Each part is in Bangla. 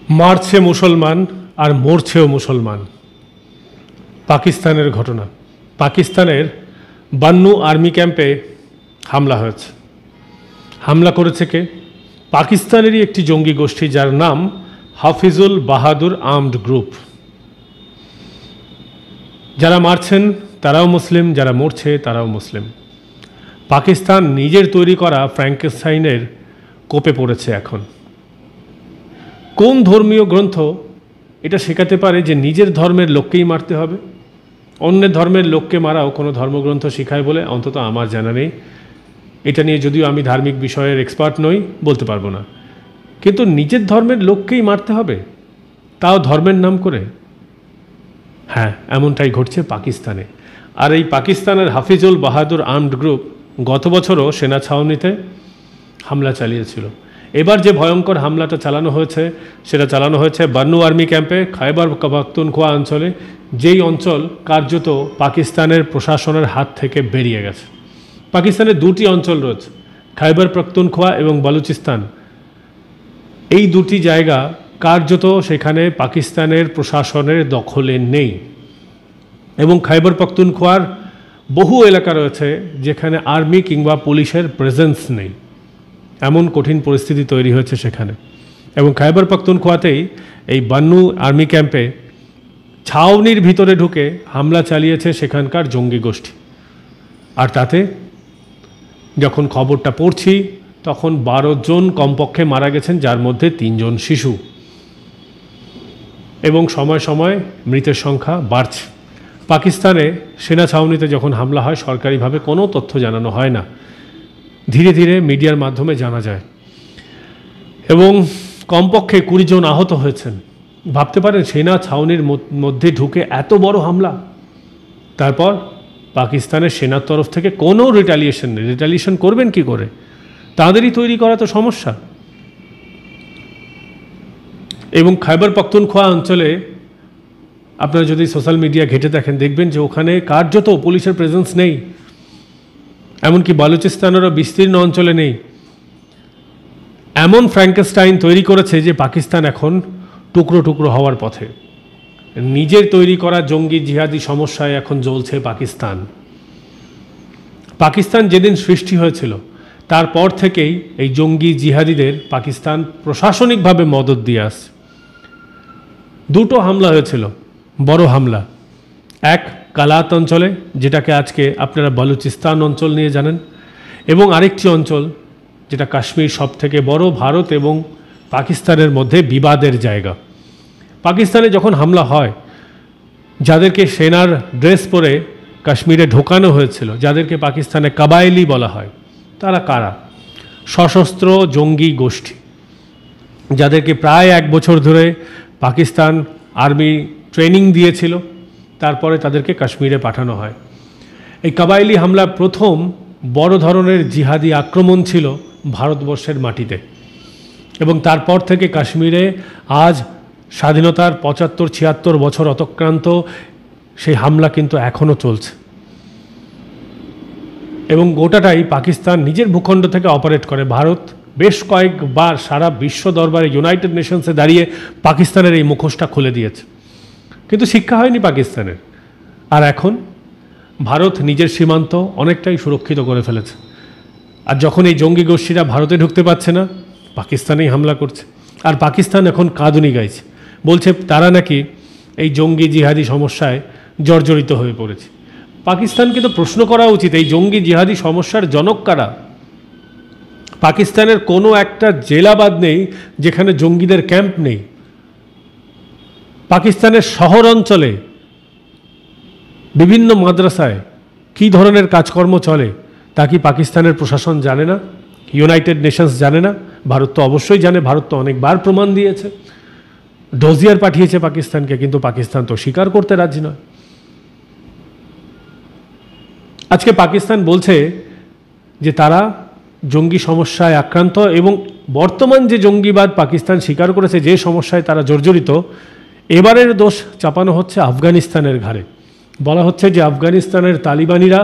মারছে মুসলমান আর মরছেও মুসলমান। পাকিস্তানের ঘটনা, পাকিস্তানের বান্নু আর্মি ক্যাম্পে হামলা হয়েছে। হামলা করেছে কে? পাকিস্তানেরই একটি জঙ্গি গোষ্ঠী যার নাম হাফিজুল বাহাদুর আর্মড গ্রুপ। যারা মারছেন তারাও মুসলিম, যারা মরছে তারাও মুসলিম। পাকিস্তান নিজের তৈরি করা ফ্র্যাঙ্কেনস্টাইনের কোপে পড়েছে এখন। কোন ধর্মীয় গ্রন্থ এটা শেখাতে পারে যে নিজের ধর্মের লোককেই মারতে হবে? অন্যের ধর্মের লোককে মারাও কোনো ধর্মগ্রন্থ শেখায় বলে অন্তত আমার জানা নেই। এটা নিয়ে যদিও আমি ধার্মিক বিষয়ের এক্সপার্ট নই, বলতে পারবো না। কিন্তু নিজের ধর্মের লোককেই মারতে হবে, তাও ধর্মের নাম করে? হ্যাঁ, এমনটাই ঘটছে পাকিস্তানে। আর এই পাকিস্তানের হাফিজুল বাহাদুর আর্মড গ্রুপ গত বছরও সেনা ছাউনিতে হামলা চালিয়েছিল। এবার যে ভয়ঙ্কর হামলাটা চালানো হয়েছে সেটা চালানো হয়েছে বান্নু আর্মি ক্যাম্পে, খাইবার পাখতুনখোয়া অঞ্চলে, যেই অঞ্চল কার্যত পাকিস্তানের প্রশাসনের হাত থেকে বেরিয়ে গেছে। পাকিস্তানের দুটি অঞ্চল রয়েছে, খাইবার পাখতুনখোয়া এবং বালুচিস্তান। এই দুটি জায়গা কার্যত সেখানে পাকিস্তানের প্রশাসনের দখলে নেই। এবং খাইবার পাখতুনখোয়ার বহু এলাকা রয়েছে যেখানে আর্মি কিংবা পুলিশের প্রেজেন্স নেই। এমন কঠিন পরিস্থিতি তৈরি হয়েছে সেখানে। এবং খাইবার পাখতুনখোয়াতেই এই বান্নু আর্মি ক্যাম্পে ছাউনির ভিতরে ঢুকে হামলা চালিয়েছে সেখানকার জঙ্গি গোষ্ঠী। আর তাতে যখন খবরটা পড়ছি তখন 12 জন কমপক্ষে মারা গেছেন, যার মধ্যে 3 জন শিশু। এবং সময় সময় মৃতের সংখ্যা বাড়ছে। পাকিস্তানে সেনা ছাউনিতে যখন হামলা হয় সরকারিভাবে কোনো তথ্য জানানো হয় না, ধীরে ধীরে মিডিয়ার মাধ্যমে জানা যায়। এবং কমপক্ষে 20 জন আহত হয়েছেন। ভাবতে পারেন সেনা ছাউনির মধ্যে ঢুকে এত বড় হামলা। তারপর পাকিস্তানের সেনার তরফ থেকে কোনো রিটালিয়েশন নেই। রিটালিয়েশন করবেন কি করে? তাদেরই তৈরি করা তো সমস্যা। এবং খাইবার পাখতুনখোয়া অঞ্চলে আপনারা যদি সোশ্যাল মিডিয়া ঘেঁটে দেখেন, দেখবেন যে ওখানে কার্যত পুলিশের প্রেজেন্স নেই। এমনকি বালুচিস্তানেরও বিস্তীর্ণ অঞ্চলে নেই। এমন ফ্র্যাঙ্কেনস্টাইন তৈরি করেছে যে পাকিস্তান এখন টুকরো টুকরো হওয়ার পথে। নিজের তৈরি করা জঙ্গি জিহাদি সমস্যায় এখন জ্বলছে পাকিস্তান। পাকিস্তান যেদিন সৃষ্টি হয়েছিল তারপর থেকেই এই জঙ্গি জিহাদিদের পাকিস্তান প্রশাসনিকভাবে মদত দিয়ে আসছে। 2টো হামলা হয়েছিল, বড় হামলা। এক কালাত অঞ্চলে, যেটাকে আজকে আপনারা বালুচিস্তান অঞ্চল নিয়ে জানেন, এবং আরেকটি অঞ্চল যেটা কাশ্মীর, সব থেকে বড় ভারত এবং পাকিস্তানের মধ্যে বিবাদের জায়গা। পাকিস্তানে যখন হামলা হয়, যাদেরকে সেনার ড্রেস পরে কাশ্মীরে ঢোকানো হয়েছিল, যাদেরকে পাকিস্তানে কাবাইলি বলা হয়, তারা কারা? সশস্ত্র জঙ্গি গোষ্ঠী, যাদেরকে প্রায় 1 বছর ধরে পাকিস্তান আর্মি ট্রেনিং দিয়েছিল। তারপরে তাদেরকে কাশ্মীরে পাঠানো হয়। এই কাবাইলি হামলা প্রথম বড় ধরনের জিহাদি আক্রমণ ছিল ভারতবর্ষের মাটিতে। এবং তারপর থেকে কাশ্মীরে আজ স্বাধীনতার 75-76 বছর অতিক্রান্ত, সেই হামলা কিন্তু এখনও চলছে। এবং গোটাটাই পাকিস্তান নিজের ভূখণ্ড থেকে অপারেট করে। ভারত বেশ কয়েকবার সারা বিশ্ব দরবারে, ইউনাইটেড নেশনসে দাঁড়িয়ে পাকিস্তানের এই মুখোশটা খুলে দিয়েছে, কিন্তু শিক্ষা হয়নি পাকিস্তানের। আর এখন ভারত নিজের সীমান্ত অনেকটাই সুরক্ষিত করে ফেলেছে। আর যখন এই জঙ্গি গোষ্ঠীরা ভারতে ঢুকতে পারছে না, পাকিস্তানেই হামলা করছে। আর পাকিস্তান এখন কাঁদুনি গাইছে, বলছে তারা নাকি এই জঙ্গি জিহাদি সমস্যায় জর্জরিত হয়ে পড়েছে। পাকিস্তানকে তো প্রশ্ন করা উচিত, এই জঙ্গি জিহাদি সমস্যার জনক কারা? পাকিস্তানের কোনো একটা জেলা বাদ নেই যেখানে জঙ্গিদের ক্যাম্প নেই। পাকিস্তানের শহর অঞ্চলে বিভিন্ন মাদ্রাসায় কী ধরনের কাজকর্ম চলে তা কি পাকিস্তানের প্রশাসন জানে না? ইউনাইটেড নেশনস জানে না? ভারত তো অবশ্যই জানে, ভারত তো অনেকবার প্রমাণ দিয়েছে, ডোজিয়ার পাঠিয়েছে পাকিস্তানকে, কিন্তু পাকিস্তান তো স্বীকার করতে রাজি নয়। আজকে পাকিস্তান বলছে যে তারা জঙ্গি সমস্যায় আক্রান্ত, এবং বর্তমান যে জঙ্গিবাদ পাকিস্তান স্বীকার করেছে যে সমস্যায় তারা জর্জরিত, এবারের দোষ চাপানো হচ্ছে আফগানিস্তানের ঘাড়ে। বলা হচ্ছে যে আফগানিস্তানের তালিবানিরা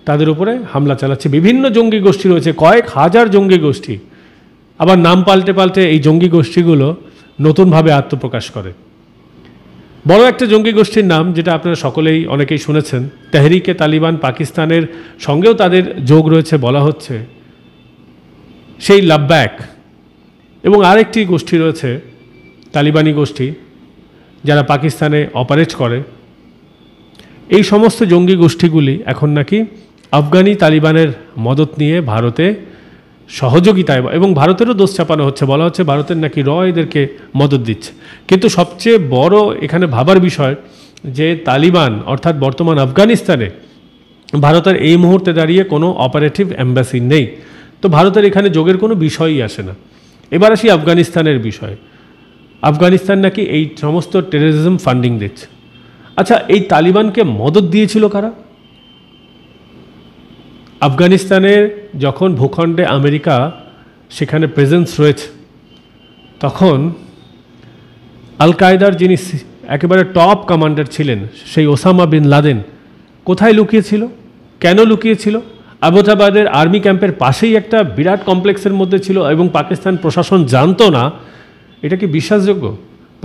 তাদের উপরে হামলা চালাচ্ছে। বিভিন্ন জঙ্গি গোষ্ঠী রয়েছে, কয়েক হাজার জঙ্গি গোষ্ঠী। আবার নাম পাল্টে পাল্টে এই জঙ্গি গোষ্ঠীগুলো নতুনভাবে আত্মপ্রকাশ করে। বড় একটা জঙ্গি গোষ্ঠীর নাম, যেটা আপনারা সকলেই অনেকেই শুনেছেন, তেহরিকে তালিবান পাকিস্তানের সঙ্গেও তাদের যোগ রয়েছে বলা হচ্ছে, সেই লাব্যাক। এবং আরেকটি গোষ্ঠী রয়েছে তালিবানি গোষ্ঠী, যারা পাকিস্তানে অপারেট করে। এই সমস্ত জঙ্গি গোষ্ঠীগুলি এখন নাকি আফগানি তালিবানের মদত নিয়ে ভারতে সহযোগিতায়, এবং ভারতেরও দোষ চাপানো হচ্ছে, বলা হচ্ছে ভারতের নাকি এদেরকে মদত দিচ্ছে। কিন্তু সবচেয়ে বড় এখানে ভাবার বিষয় যে তালিবান অর্থাৎ বর্তমান আফগানিস্তানে ভারতের এই মুহূর্তে দাঁড়িয়ে কোনো অপারেটিভ এম্বাসি নেই। তো ভারতের এখানে যোগের কোনো বিষয়ই আসে না। এবার আসি আফগানিস্তানের বিষয়। আফগানিস্তান নাকি এই সমস্ত টেররিজম ফান্ডিং দিচ্ছে। আচ্ছা, এই তালিবানকে মদত দিয়েছিল কারা? আফগানিস্তানের যখন ভূখণ্ডে আমেরিকা সেখানে প্রেজেন্স রয়েছে, তখন আল কায়দার যিনি একেবারে টপ কমান্ডার ছিলেন, সেই ওসামা বিন লাদেন কোথায় লুকিয়েছিল? কেন লুকিয়েছিল? আবোটাবাদের আর্মি ক্যাম্পের পাশেই একটা বিরাট কমপ্লেক্সের মধ্যে ছিল, এবং পাকিস্তান প্রশাসন জানতো না। এটা কি বিশ্বাসযোগ্য?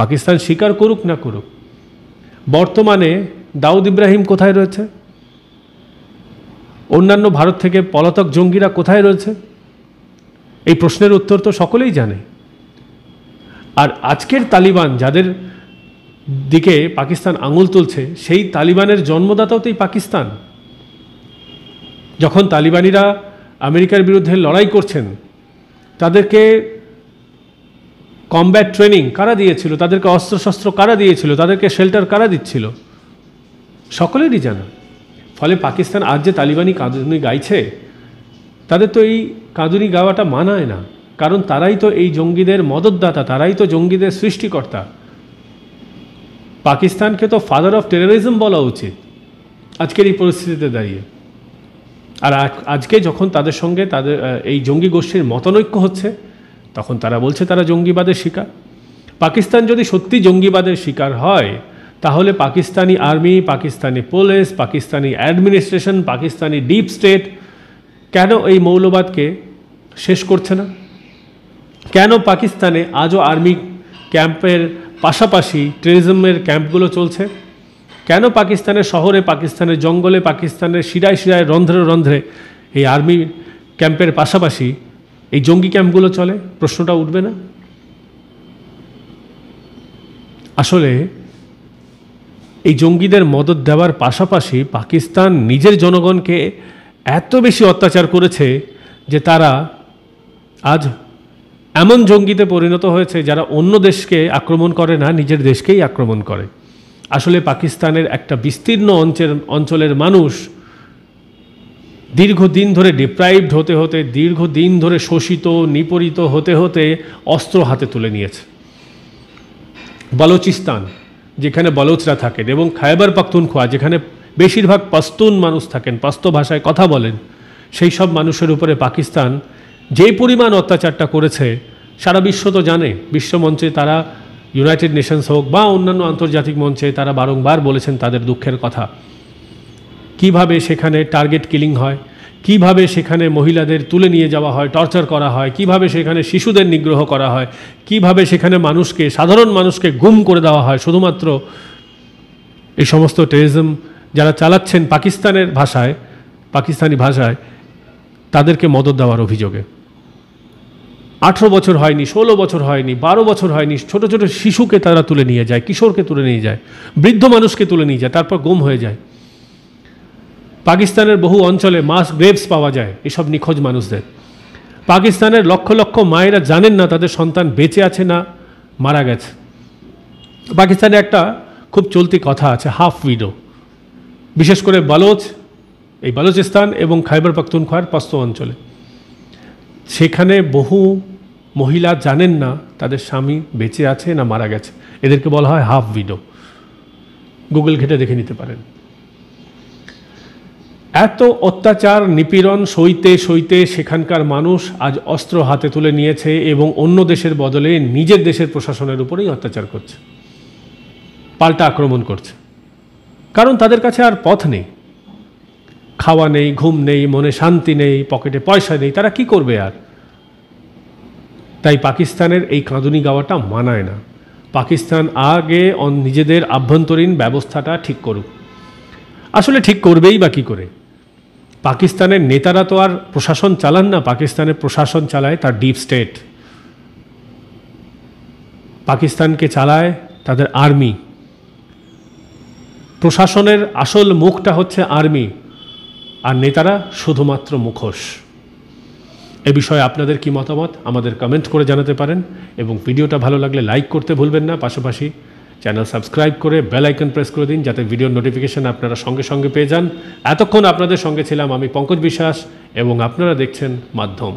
পাকিস্তান স্বীকার করুক না করুক। বর্তমানে দাউদ ইব্রাহিম কোথায় রয়েছে? অন্যান্য ভারত থেকে পলাতক জঙ্গিরা কোথায় রয়েছে? এই প্রশ্নের উত্তর তো সকলেই জানে। আর আজকের তালিবান যাদের দিকে পাকিস্তান আঙুল তুলছে, সেই তালিবানের জন্মদাতাও তো এই পাকিস্তান। যখন তালিবানিরা আমেরিকার বিরুদ্ধে লড়াই করছেন, তাদেরকে কমব্যাট ট্রেনিং কারা দিয়েছিল? তাদেরকে অস্ত্রশস্ত্র কারা দিয়েছিল? তাদেরকে শেল্টার কারা দিচ্ছিল? সকলেরই জানা। ফলে পাকিস্তান আজ যে তালিবানি কাঁদুনি গাইছে, তাদের তো এই কাঁদুনি গাওয়াটা মানায় না, কারণ তারাই তো এই জঙ্গিদের মদতদাতা, তারাই তো জঙ্গিদের সৃষ্টিকর্তা। পাকিস্তানকে তো ফাদার অফ টেররিজম বলা উচিত আজকের এই পরিস্থিতিতে দাঁড়িয়ে। আর আজকে যখন তাদের সঙ্গে তাদের এই জঙ্গি গোষ্ঠীর মতানৈক্য হচ্ছে, তখন তারা বলছে তারা জঙ্গিবাদের শিকার। পাকিস্তান যদি সত্যি জঙ্গিবাদের শিকার হয়, তাহলে Pakistani army, Pakistani police, Pakistani administration, Pakistani deep state কেন এই মৌলবাদকে শেষ করছে না? কেন পাকিস্তানে আজও আর্মি ক্যাম্পের পাশাপাশি টেররিজমের ক্যাম্পগুলো চলছে? কেন পাকিস্তানের শহরে, পাকিস্তানের জঙ্গলে, পাকিস্তানের শিরায় শিরায়, রন্ধ্রে রন্ধ্রে এই আর্মি ক্যাম্পের পাশাপাশি এই জঙ্গি ক্যাম্পগুলো চলে? প্রশ্নটা উঠবে না? আসলে এই জঙ্গিদের মদত দেওয়ার পাশাপাশি পাকিস্তান নিজের জনগণকে এত বেশি অত্যাচার করেছে যে তারা আজ এমন জঙ্গিতে পরিণত হয়েছে যারা অন্য দেশকে আক্রমণ করে না, নিজের দেশকেই আক্রমণ করে। আসলে পাকিস্তানের একটা বিস্তীর্ণ অঞ্চলের মানুষ দীর্ঘদিন ধরে ডিপ্রাইভড হতে হতে, দীর্ঘদিন ধরে শোষিত নিপীড়িত হতে হতে অস্ত্র হাতে তুলে নিয়েছে। বালুচিস্তান, যেখানে বলোচরা থাকেন, এবং খায়বার পাখতুনখোয়া, যেখানে বেশিরভাগ পাশতুন মানুষ থাকেন, পাশতো ভাষায় কথা বলেন, সেই সব মানুষের উপরে পাকিস্তান যে পরিমাণ অত্যাচারটা করেছে সারা বিশ্ব তো জানে। বিশ্বমঞ্চে তারা, ইউনাইটেড নেশনস হোক বা অন্যান্য আন্তর্জাতিক মঞ্চে, তারা বারংবার বলেছেন তাদের দুঃখের কথা। কিভাবে সেখানে টার্গেট কিলিং হয়, কিভাবে সেখানে মহিলাদের তুলে নিয়ে যাওয়া হয়, টর্চার করা হয়, কিভাবে সেখানে শিশুদের নিগ্রহ করা হয়, কিভাবে সেখানে মানুষকে, সাধারণ মানুষকে গুম করে দেওয়া হয় শুধুমাত্র এই সমস্ত টেররিজম যারা চালাচ্ছেন পাকিস্তানের ভাষায়, পাকিস্তানি ভাষায়, তাদেরকে মদত দেওয়ার অভিযোগে। 18 বছর হয়নি, 16 বছর হয়নি, 12 বছর হয়নি, ছোট ছোট শিশুকে তারা তুলে নিয়ে যায়, কিশোরকে তুলে নিয়ে যায়, বৃদ্ধ মানুষকে তুলে নিয়ে যায়, তারপর গুম হয়ে যায়। পাকিস্তানের বহু অঞ্চলে মাস গ্রেভস পাওয়া যায় এসব নিখোঁজ মানুষদের। পাকিস্তানের লক্ষ লক্ষ মায়েরা জানেন না তাদের সন্তান বেঁচে আছে না মারা গেছে। পাকিস্তানে একটা খুব চলতি কথা আছে, হাফ উইডো, বিশেষ করে এই বালুচিস্তান এবং খাইবার পাখতুনখোয়ার পাশতো অঞ্চলে। সেখানে বহু মহিলা জানেন না তাদের স্বামী বেঁচে আছে না মারা গেছে, এদেরকে বলা হয় হাফ উইডো। গুগল ঘেটে দেখে নিতে পারেন। এত অত্যাচার নিপীড়ন সইতে সইতে সেখানকার মানুষ আজ অস্ত্র হাতে তুলে নিয়েছে এবং অন্য দেশের বদলে নিজের দেশের প্রশাসনের উপরেই অত্যাচার করছে, পাল্টা আক্রমণ করছে। কারণ তাদের কাছে আর পথ নেই, খাওয়া নেই, ঘুম নেই, মনে শান্তি নেই, পকেটে পয়সা নেই, তারা কি করবে আর? তাই পাকিস্তানের এই কাঁদুনি গাওয়াটা মানায় না। পাকিস্তান আগে নিজেদের আভ্যন্তরীণ ব্যবস্থাটা ঠিক করুক। আসলে ঠিক করবেই বা কী করে? পাকিস্তানের নেতারা তো আর প্রশাসন চালান না, পাকিস্তানের প্রশাসন চালায় তার ডিপ স্টেট। পাকিস্তানকে চালায় তাদের আর্মি। প্রশাসনের আসল মুখটা হচ্ছে আর্মি, আর নেতারা শুধুমাত্র মুখোশ। এ বিষয়ে আপনাদের কি মতামত আমাদের কমেন্ট করে জানাতে পারেন, এবং ভিডিওটা ভালো লাগলে লাইক করতে ভুলবেন না। পাশাপাশি চ্যানেল সাবস্ক্রাইব করে বেল আইকন প্রেস করে দিন, যাতে ভিডিওর নোটিফিকেশন আপনারা সঙ্গে সঙ্গে পেয়ে যান। এতক্ষণ আপনাদের সঙ্গে ছিলাম আমি পঙ্কজ বিশ্বাস, এবং আপনারা দেখছেন মাধ্যম।